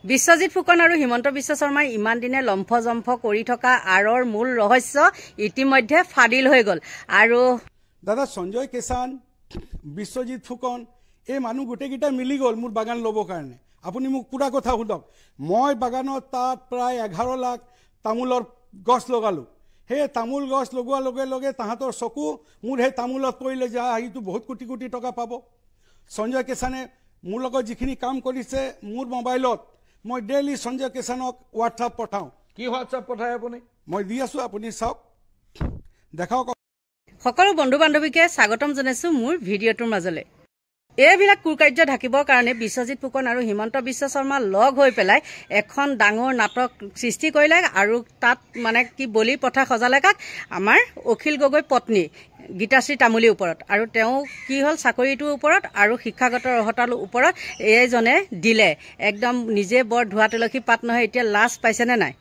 বিশ্বজিৎ ফুকন আৰু হিমন্ত বিশ্ব শৰ্মাই ইমান দিনে লম্ফজম্ফ কৰি থকা আৰৰ মূল ৰহস্য ইতিমধ্যে ফাদিল হৈ গ'ল। আৰু দাদা সঞ্জয় কিষাণ, বিশ্বজিৎ ফুকন এই মানুহ গোটেইকেইটা মিলি গ'ল মোৰ বাগান ল'বৰ কাৰণে। আপুনি মোক পুৰা কথা সোধক, মই বাগানত তাত প্ৰায় 11 লাখ তামোলৰ গছ লগালোঁ। সেই তামোল গছ লগোৱাৰ লগে লগে তাহাঁতৰ চকু মোৰ সেই তামোলত পৰিলে যে এইটো বহুত কোটি কোটি টকা পাব। সঞ্জয় কিষাণে মোৰ লগত যিখিনি কাম কৰিছে মোৰ মোবাইলত মই ডেইলি সঞ্জয় কিষাণক হোৱাটছআপ পঠাওঁ। কি হোৱাটছআপ পঠায় আপুনি? মই দি আছোঁ, আপুনি চাওক, দেখাওক। সকলো বন্ধু বান্ধৱীকে স্বাগতম জনাইছোঁ মোৰ ভিডিঅ'টোৰ মাজলৈ। এইবিলাক কুকাৰ্য ঢাকিবৰ কাৰণে বিশ্বজিৎ ফুকন আৰু হিমন্ত বিশ্ব শৰ্মা লগ হৈ পেলাই এখন ডাঙৰ নাটক সৃষ্টি কৰিলে আৰু তাত মানে কি বলি প্ৰথা সজালে কাক? আমাৰ অখিল গগৈ পত্নী গীতাশ্ৰী তামুলীৰ ওপৰত। আৰু তেওঁ কি হ'ল, চাকৰিটোৰ ওপৰত আৰু শিক্ষাগত অৰ্হতাৰ ওপৰত এইজনে দিলে। একদম নিজে বৰ ধোৱা তুলসী পাত নহয়, এতিয়া লাজ পাইছেনে নাই?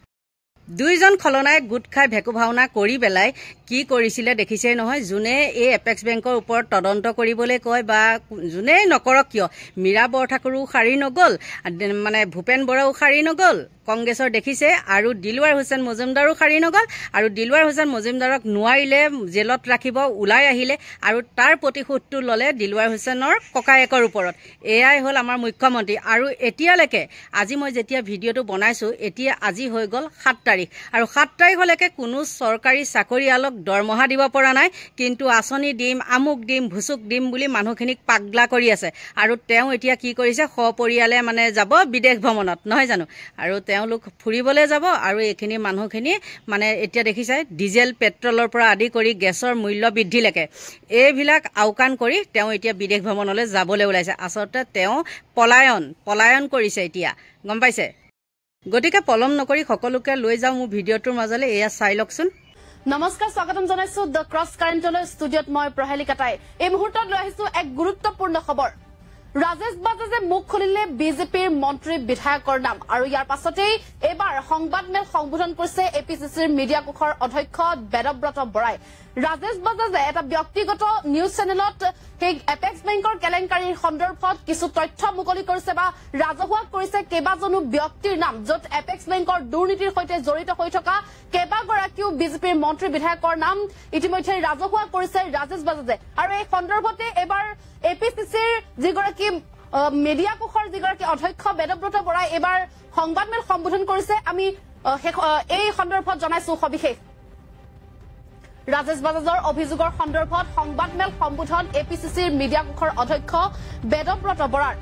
দুইজন খলনায়ক গোট খাই ভেকু ভাওনা কৰি পেলাই কি কৰিছিলে দেখিছেই নহয়। যোনে এই এপেক্স বেংকৰ ওপৰত তদন্ত কৰিবলৈ কয় বা যোনেই নকৰক কিয়, মীৰা বৰঠাকুৰো সাৰি নগ'ল, মানে ভূপেন বৰাও সাৰি নগ'ল, কংগ্ৰেছৰ দেখিছে, আৰু দিলৱাৰ হুছেইন মজুমদাৰো সাৰি নগ'ল। আৰু দিলৱাৰ হুছেইন মজুমদাৰক নোৱাৰিলে জেলত ৰাখিব, ওলাই আহিলে আৰু তাৰ প্ৰতিশোধটো ল'লে দিলৱাৰ হুছেইনৰ ককায়েকৰ ওপৰত। এয়াই হ'ল আমাৰ মুখ্যমন্ত্ৰী। আৰু এতিয়ালৈকে আজি মই যেতিয়া ভিডিঅ'টো বনাইছোঁ, এতিয়া আজি হৈ গ'ল 7 তাৰিখ, আৰু 7 তাৰিখলৈকে কোনো চৰকাৰী চাকৰিয়ালক দৰমহা দিব পৰা নাই। কিন্তু আঁচনি দিম, আমুক দিম, ভুচুক দিম বুলি মানুহখিনিক পাগলা কৰি আছে। আৰু তেওঁ এতিয়া কি কৰিছে, সপৰিয়ালে মানে যাব বিদেশ ভ্ৰমণত, নহয় জানো? আৰু তেওঁলোক ফুৰিবলৈ যাব। আৰু এইখিনি মানুহখিনি মানে এতিয়া দেখিছে ডিজেল পেট্ৰলৰ পৰা আদি কৰি গেছৰ মূল্য বৃদ্ধিলৈকে এইবিলাক আওকাণ কৰি তেওঁ এতিয়া বিদেশ ভ্ৰমণলৈ যাবলৈ ওলাইছে। আচলতে তেওঁ পলায়ন কৰিছে এতিয়া, গম পাইছে? গতিকে পলম নকৰি সকলোকে লৈ যাওঁ মোৰ ভিডিঅ'টোৰ মাজলৈ, এয়া চাই লওকচোন। নমস্কাৰ, স্বাগতম জনাইছো দ্য ক্ৰছ কাৰেণ্টলৈ। ষ্টুডিঅ'ত মই প্ৰহেলিকা তাই। এই মুহূৰ্তত লৈ আহিছো এক গুৰুত্বপূৰ্ণ খবৰ। ৰাজেশ বাজাজে মুখ খুলিলে বিজেপিৰ মন্ত্ৰী বিধায়কৰ নাম। আৰু ইয়াৰ পাছতেই এইবাৰ সংবাদমেল সম্বোধন কৰিছে এপিচিচিৰ মিডিয়া কোষৰ অধ্যক্ষ বেদব্ৰত বৰাই। ৰাজেশ বাজাজে এটা ব্যক্তিগত নিউজ চেনেলত সেই এপেক্স বেংকৰ কেলেংকাৰীৰ সন্দৰ্ভত কিছু তথ্য মুকলি কৰিছে বা ৰাজহুৱা কৰিছে কেইবাজনো ব্যক্তিৰ নাম, য'ত এপেক্স বেংকৰ দুৰ্নীতিৰ সৈতে জড়িত হৈ থকা কেইবাগৰাকীও বিজেপিৰ মন্ত্ৰী বিধায়কৰ নাম ইতিমধ্যে ৰাজহুৱা কৰিছে ৰাজেশ বাজাজে। আৰু এই সন্দৰ্ভতে এইবাৰ এপিচিচিৰ যিগৰাকী মিডিয়া কোষৰ যিগৰাকী অধ্যক্ষ বেদব্ৰত বৰাই এইবাৰ সংবাদমেল সম্বোধন কৰিছে। আমি এই সন্দৰ্ভত জনাইছো সবিশেষ। ৰাজেশ বাজাজৰ অভিযোগৰ সন্দৰ্ভত সংবাদমেল সম্বোধন এপিচিচিৰ মিডিয়া কোষৰ অধ্যক্ষ বেদব্ৰত বৰাৰ।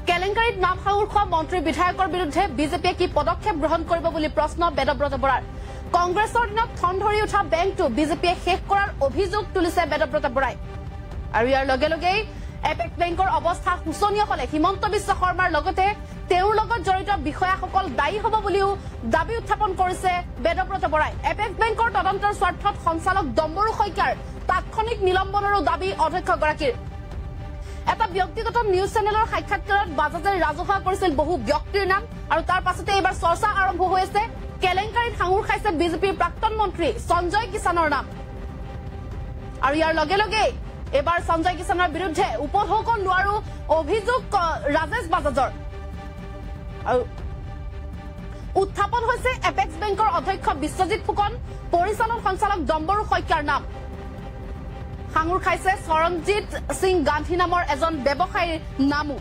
কেলেংকাৰীত নাম সাঙুৰ খোৱা মন্ত্ৰী বিধায়কৰ বিৰুদ্ধে বিজেপিয়ে কি পদক্ষেপ গ্ৰহণ কৰিব বুলি প্ৰশ্ন বেদব্ৰত বৰাৰ। কংগ্ৰেছৰ দিনত থন ধৰি উঠা বেংকটো বিজেপিয়ে শেষ কৰাৰ অভিযোগ তুলিছে বেদব্ৰত বৰাই। আৰু ইয়াৰ লগে লগেই এপেক্স বেংকৰ অৱস্থা শোচনীয় হলে হিমন্ত বিশ্ব শৰ্মাৰ লগতে তেওঁৰ লগত জড়িত বিষয়াসকল দায়ী হ'ব বুলিও দাবী উত্থাপন কৰিছে বেদব্ৰত বৰাই। এপেক্স বেংকৰ তদন্তৰ স্বাৰ্থত সঞ্চালক ডম্বৰু শইকীয়াৰ তাৎক্ষণিক নিলম্বনৰো দাবী অধ্যক্ষগৰাকীৰ। এটা ব্যক্তিগত নিউজ চেনেলৰ সাক্ষাৎকাৰত বাজাজে ৰাজহুৱা কৰিছিল বহু ব্যক্তিৰ নাম। আৰু তাৰ পাছতে এইবাৰ চৰ্চা আৰম্ভ হৈ আছে কেলেংকাৰীত সাঙুৰ খাইছে বিজেপিৰ প্ৰাক্তন মন্ত্ৰী সঞ্জয় কিষাণৰ নাম। আৰু ইয়াৰ লগে লগে এইবাৰ সঞ্জয় কিষাণৰ বিৰুদ্ধে উপঢৌকন লোৱাৰো অভিযোগ ৰাজেশ বাজাজৰ। আৰু উত্থাপন হৈছে এপেক্স বেংকৰ অধ্যক্ষ বিশ্বজিৎ ফুকন, পৰিচালন সঞ্চালক ডম্বৰু শইকীয়াৰ নাম। সাঙুৰ খাইছে চৰণজিৎ সিং গান্ধী নামৰ এজন ব্যৱসায়ীৰ নামো।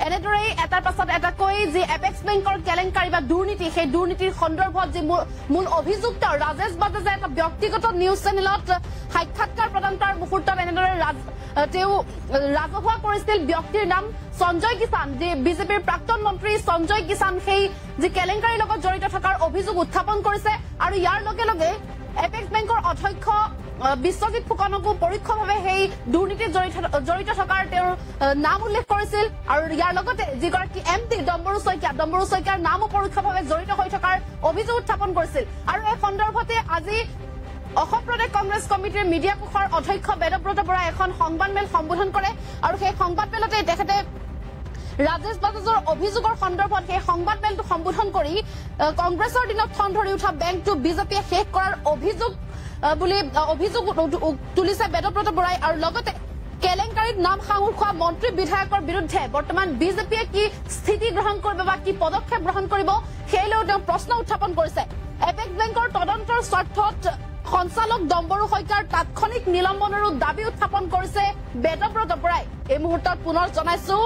এনেদৰেই এটাৰ পাছত এটাকৈ যি এপেক্স বেংকৰ কেলেংকাৰী বা দুৰ্নীতি, সেই দুৰ্নীতিৰ সন্দৰ্ভত যি মূল অভিযুক্ত ৰাজেশ বাজাজে এটা ব্যক্তিগত নিউজ চেনেলত সাক্ষাৎকাৰ প্ৰদান কৰাৰ মুহূৰ্তত এনেদৰে তেওঁ ৰাজহুৱা কৰিছিল ব্যক্তিৰ নাম সঞ্জয় কিষাণ, যি বিজেপিৰ প্ৰাক্তন মন্ত্ৰী সঞ্জয় কিষাণ, সেই যি কেলেংকাৰীৰ লগত জড়িত থকাৰ অভিযোগ উত্থাপন কৰিছে। আৰু ইয়াৰ লগে লগে এপেক্স বেংকৰ অধ্যক্ষ বিশ্বজিৎ ফুকনকো পৰোক্ষভাৱে সেই দুৰ্নীতিত জড়িত থকাৰ তেওঁৰ নাম উল্লেখ কৰিছিল। আৰু ইয়াৰ লগতে যিগৰাকী এমপি ডম্বৰু শইকীয়াৰ নামো পৰোক্ষভাৱে জড়িত হৈ থকাৰ অভিযোগ উত্থাপন কৰিছিল। আৰু এই সন্দৰ্ভতে আজি অসম প্ৰদেশ কংগ্ৰেছ কমিটিৰ মিডিয়া কোষৰ অধ্যক্ষ বেদব্ৰত বৰাই এখন সংবাদমেল সম্বোধন কৰে। আৰু সেই সংবাদমেলতে তেখেতে ৰাজেশ বাজাজৰ অভিযোগৰ সন্দৰ্ভত সেই সংবাদমেলটো সম্বোধন কৰি কংগ্ৰেছৰ দিনত থন ধৰি উঠা বেংকটো বিজেপিয়ে শেষ কৰাৰ অভিযোগ তুলিছে বেদব্ৰত বৰাই। আৰু লগতে কেলেংকাৰীত নাম সাঙুৰ খোৱা মন্ত্ৰী বিধায়কৰ বিৰুদ্ধে বৰ্তমান বিজেপিয়ে কি স্থিতি গ্ৰহণ কৰিব বা কি পদক্ষেপ গ্ৰহণ কৰিব সেই লৈ তেওঁ প্ৰশ্ন উত্থাপন কৰিছে এপেক্স বেংকৰ তদন্তৰ স্বাৰ্থত সঞ্চালক ডম্বৰু শইকীয়াৰ তাৎক্ষণিক নিলম্বনৰো দাবী উত্থাপন কৰিছে বেদব্ৰত বৰাই এই মুহূৰ্তত পুনৰ জনাইছো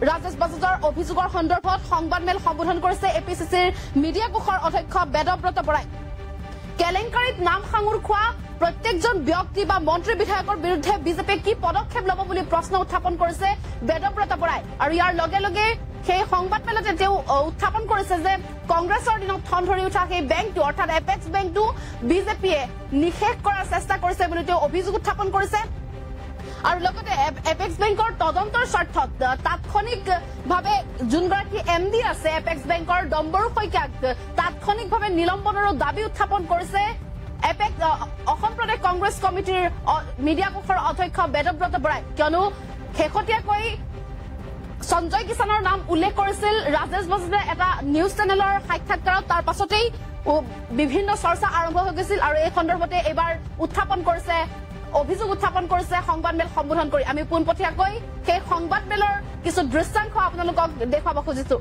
ৰাজেশ বাজাজৰ অভিযোগৰ সন্দৰ্ভত সংবাদমেল সম্বোধন কৰিছে এপিচিচিৰ মিডিয়া কোষৰ অধ্যক্ষ বেদব্ৰত বৰাই কেলেংকাৰীত নাম সাঙুৰ খোৱা প্ৰত্যেকজন ব্যক্তি বা মন্ত্ৰী বিধায়কৰ বিৰুদ্ধে বিজেপিয়ে কি পদক্ষেপ ল'ব বুলি প্ৰশ্ন উত্থাপন কৰিছে বেদব্ৰত বৰাই আৰু ইয়াৰ লগে লগে সেই সংবাদমেলতে তেওঁ উত্থাপন কৰিছে যে কংগ্ৰেছৰ দিনত ঠন ধৰি উঠা সেই বেংকটো অৰ্থাৎ এপেক্স বেংকটো বিজেপিয়ে নিষেধ কৰাৰ চেষ্টা কৰিছে বুলি তেওঁ অভিযোগ উত্থাপন কৰিছে আৰু লগতে এপেক্স বেংকৰ তদন্তৰ স্বাৰ্থত তাৎক্ষণিকভাৱে যোনগৰাকী এমডি আছে এপেক্স বেংকৰ ডম্বৰু শইকীয়াক তাৎক্ষণিকভাৱে নিলম্বনৰো দাবী উত্থাপন কৰিছে অসম প্ৰদেশ কংগ্ৰেছ কমিটিৰ মিডিয়া কোষৰ অধ্যক্ষ বেদব্ৰত বৰাই কিয়নো শেহতীয়াকৈ সঞ্জয় কিষাণৰ নাম উল্লেখ কৰিছিল ৰাজেশ বাজাজে এটা নিউজ চেনেলৰ সাক্ষাৎকাৰত তাৰ পাছতেই বিভিন্ন চৰ্চা আৰম্ভ হৈ গৈছিল আৰু এই সন্দৰ্ভতে এইবাৰ উত্থাপন কৰিছে অভিযোগ উত্থাপন কৰিছে সংবাদমেল সম্বোধন কৰি আমি পোনপটীয়াকৈ সেই সংবাদমেলৰ কিছু দৃশ্যাংশ আপোনালোকক দেখুৱাব খুজিছো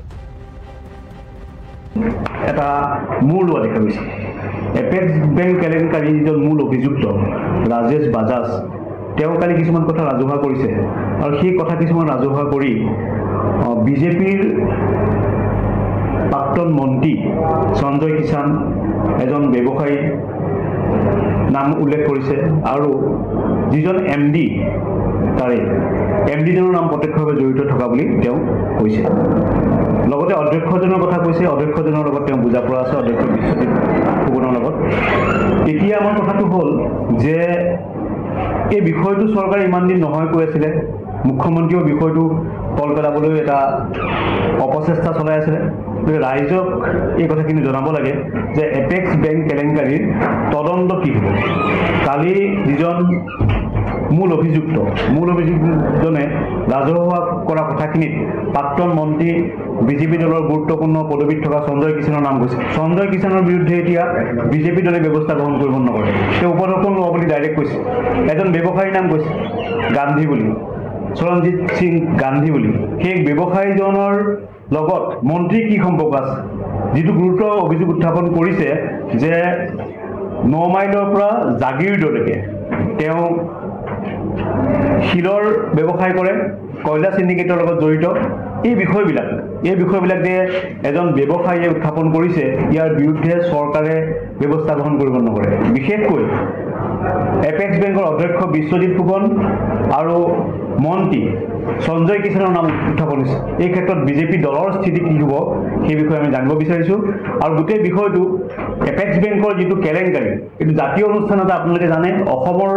এটা মূল লোৱা দেখা গৈছে এপেক্স বেংক কেলেংকাৰী যিজন মূল অভিযুক্ত ৰাজেশ বাজাজ তেওঁ কালি কিছুমান কথা ৰাজহুৱা কৰিছে আৰু সেই কথা কিছুমান ৰাজহুৱা কৰি বিজেপিৰ প্ৰাক্তন মন্ত্ৰী সঞ্জয় কিষাণ এজন ব্যৱসায়ী নাম উল্লেখ কৰিছে আৰু যিজন এমডি তাৰে এমডিজনৰ নাম প্ৰত্যক্ষভাৱে জড়িত থকা বুলি তেওঁ কৈছে লগতে অধ্যক্ষজনৰ কথা কৈছে অধ্যক্ষজনৰ লগত তেওঁ বুজা পৰা আছে অধ্যক্ষ বিশ্বজিৎ ফুকনৰ লগত এতিয়া আমাৰ কথাটো হ'ল যে এই বিষয়টো চৰকাৰে ইমান দিন নহয় কৈ আছিলে মুখ্যমন্ত্ৰীও বিষয়টো তল পেলাবলৈ এটা অপচেষ্টা চলাই আছিলে ৰাইজক এই কথাখিনি জনাব লাগে যে এপেক্স বেংক কেলেংকাৰীৰ তদন্ত কি হ'ব কালি যিজন মূল অভিযুক্তজনে ৰাজহুৱা কৰা কথাখিনিত প্ৰাক্তন মন্ত্ৰী বিজেপি দলৰ গুৰুত্বপূৰ্ণ পদবীত থকা সঞ্জয় কিষাণৰ নাম গৈছে সঞ্জয় কিষাণৰ বিৰুদ্ধে এতিয়া বিজেপি দলে ব্যৱস্থা গ্ৰহণ কৰিব নকৰে তেওঁ উপদৰ্শন লোৱা বুলি ডাইৰেক্ট কৈছে এজন ব্যৱসায়ীৰ নাম কৈছে গান্ধী বুলি চৰণজিৎ সিং গান্ধী বুলি সেই ব্যৱসায়ীজনৰ লগত মন্ত্ৰী কি সম্পৰ্ক আছে যিটো গুৰুত্ব অভিযোগ উত্থাপন কৰিছে যে 9 মাইলৰ পৰা জাগিৰোডলৈকে তেওঁ শিলৰ ব্যৱসায় কৰে কয়লা সিন্ডিকেটৰ লগত জড়িত এই বিষয়বিলাক যে এজন ব্যৱসায়ীয়ে উত্থাপন কৰিছে ইয়াৰ বিৰুদ্ধে চৰকাৰে ব্যৱস্থা গ্ৰহণ কৰিব নকৰে বিশেষকৈ এপেক্স বেংকৰ অধ্যক্ষ বিশ্বজিৎ ফুকন আৰু মন্ত্ৰী সঞ্জয় কিষাণৰ নাম উত্থাপন হৈছে এই ক্ষেত্ৰত বিজেপি দলৰ স্থিতি কি হ'ব সেই বিষয়ে আমি জানিব বিচাৰিছোঁ আৰু গোটেই বিষয়টো এপেক্স বেংকৰ যিটো কেলেংকাৰী এইটো জাতীয় অনুষ্ঠান এটা আপোনালোকে জানে অসমৰ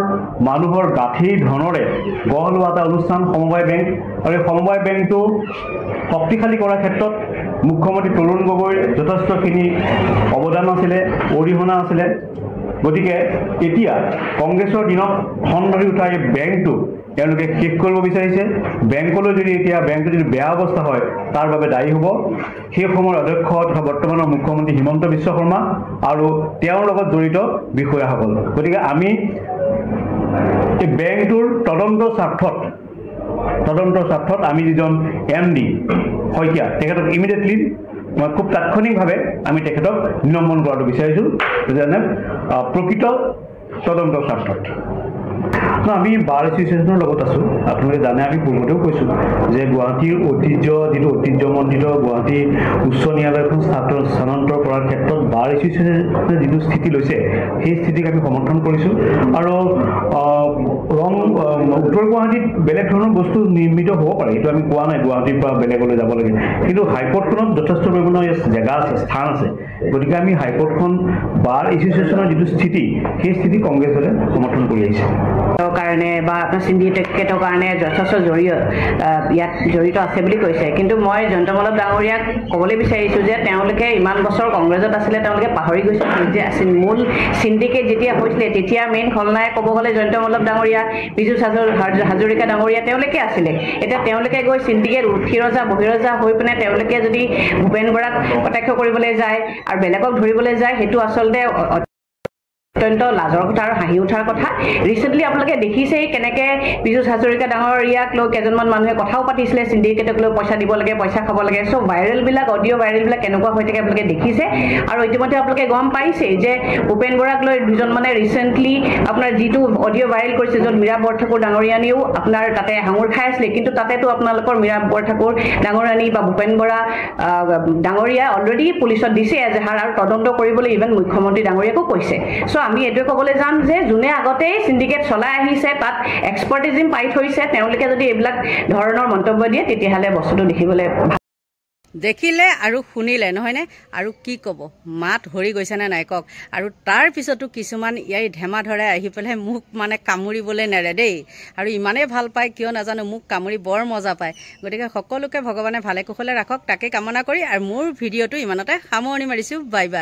মানুহৰ গাঁঠিৰ ধনেৰে গঢ় লোৱা এটা অনুষ্ঠান সমবায় বেংক আৰু এই সমবায় বেংকটো শক্তিশালী কৰাৰ ক্ষেত্ৰত মুখ্যমন্ত্ৰী তৰুণ গগৈৰ যথেষ্টখিনি অৱদান আছিলে অৰিহণা আছিলে গতিকে এতিয়া কংগ্ৰেছৰ দিনত ঠন ধৰি উঠা এই বেংকটো তেওঁলোকে শেষ কৰিব বিচাৰিছে বেংকলৈ যদি এতিয়া বেংকটো যদি বেয়া অৱস্থা হয় তাৰ বাবে দায়ী হ'ব সেই সময়ৰ অধ্যক্ষ তথা বৰ্তমানৰ মুখ্যমন্ত্ৰী হিমন্ত বিশ্ব শৰ্মা আৰু তেওঁৰ লগত জড়িত বিষয়াসকল গতিকে আমি এই বেংকটোৰ তদন্তৰ স্বাৰ্থত আমি যিজন এমডি শইকীয়া তেখেতক ইমিডিয়েটলি মই খুব তাৎক্ষণিকভাৱে আমি তেখেতক নিলম্বন কৰাটো বিচাৰিছোঁ যেনে প্ৰকৃত তদন্তৰ স্বাৰ্থত আমি বাৰ এছ'চিয়েশ্যনৰ লগত আছোঁ আপোনালোকে জানে আমি পূৰ্বতেও কৈছোঁ যে গুৱাহাটীৰ ঐতিহ্যমণ্ডিত গুৱাহাটী উচ্চ ন্যায়ালয়খন স্থানান্তৰ কৰাৰ ক্ষেত্ৰত বাৰ এছ'চিয়েশ্যনে যিটো স্থিতি লৈছে সেই স্থিতিক আমি সমৰ্থন কৰিছোঁ আৰু উত্তৰ গুৱাহাটীত বেলেগ ধৰণৰ বস্তু নিৰ্মিত হ'ব পাৰে এইটো আমি কোৱা নাই গুৱাহাটীৰ পৰা বেলেগলৈ যাব লাগে কিন্তু হাইকোৰ্টখনত যথেষ্ট পৰিমাণৰ জেগা আছে স্থান আছে গতিকে আমি হাইকোৰ্টখন বাৰ এছ'চিয়েশ্যনৰ যিটো স্থিতি সেই স্থিতি কংগ্ৰেছ দলে সমৰ্থন কৰি আহিছে কাৰণে বা আপোনাৰ চিণ্ডিকেটৰ কাৰণে যথেষ্ট ইয়াত জড়িত আছে বুলি কৈছে কিন্তু মই জয়ন্ত মল্লক ডাঙৰীয়াক ক'বলৈ বিচাৰিছোঁ যে তেওঁলোকে ইমান বছৰ কংগ্ৰেছত আছিলে তেওঁলোকে পাহৰি গৈছে যে মূল চিণ্ডিকেট যেতিয়া হৈছিলে তেতিয়া মেইন খলনায়ক ক'ব গ'লে জয়ন্ত মল্লক ডাঙৰীয়া বিজু হাজৰিকা ডাঙৰীয়া তেওঁলোকে আছিলে এতিয়া তেওঁলোকে গৈ চিণ্ডিকেট উঠি ৰজা বহি ৰজা হৈ পিনে তেওঁলোকে যদি ভূপেন বৰাক প্ৰত্যক্ষ কৰিবলৈ যায় আৰু বেলেগক ধৰিবলৈ যায় সেইটো আচলতে অত্যন্ত লাজৰ কথা আৰু হাঁহি উঠাৰ কথা ৰিচেণ্টলি আপোনালোকে দেখিছেই কেনেকে পীযুষ হাজৰিকা ডাঙৰীয়াক লৈ কেইজনমান মানুহে কথাও পাতিছিলে চিণ্ডিকেটক লৈ পইচা দিব লাগে পইচা খাব লাগে সব ভাইৰেলবিলাক অডিঅ' ভাইৰেলবিলাক কেনেকুৱা হৈ থাকে আপোনালোকে দেখিছে আৰু ইতিমধ্যে আপোনালোকে গম পাইছে যে ভূপেন বৰাক লৈ দুজন মানে ৰিচেণ্টলি আপোনাৰ যিটো অডিঅ' ভাইৰেল কৰিছে য'ত মীৰা বৰঠাকুৰ ডাঙৰীয়ানীও আপোনাৰ তাতে হাঙুৰ খাই আছিলে কিন্তু তাতেতো আপোনালোকৰ মীৰা বৰঠাকুৰ ডাঙৰীয়ানী বা ভূপেন বৰা ডাঙৰীয়া অলৰেডি পুলিচত দিছে এজাহাৰ আৰু তদন্ত কৰিবলৈ ইভেন মুখ্যমন্ত্ৰী ডাঙৰীয়াকো কৈছে চ' আমি এইটোৱে ক'বলৈ যাম যে যোনে আগতেই চিণ্ডিকেট চলাই আহিছে তাত এক্সপাৰ্টিজিম পাই থৈছে তেওঁলোকে যদি এইবিলাক ধৰণৰ মন্তব্য দিয়ে তেতিয়াহ'লে বস্তুটো দেখিবলৈ দেখিলে আৰু শুনিলে নহয়নে আৰু কি ক'ব মাত হৰি গৈছেনে নাই কওক আৰু তাৰ পিছতো কিছুমান ইয়াই ধেমা ধৰাই আহি পেলাই মোক মানে কামুৰিবলৈ নেৰে দেই আৰু ইমানেই ভাল পায় কিয় নাজানো মোক কামুৰি বৰ মজা পায় গতিকে সকলোকে ভগৱানে ভালে কুশলে ৰাখক তাকে কামনা কৰি আৰু মোৰ ভিডিঅ'টো ইমানতে সামৰণি মাৰিছোঁ বাই বাই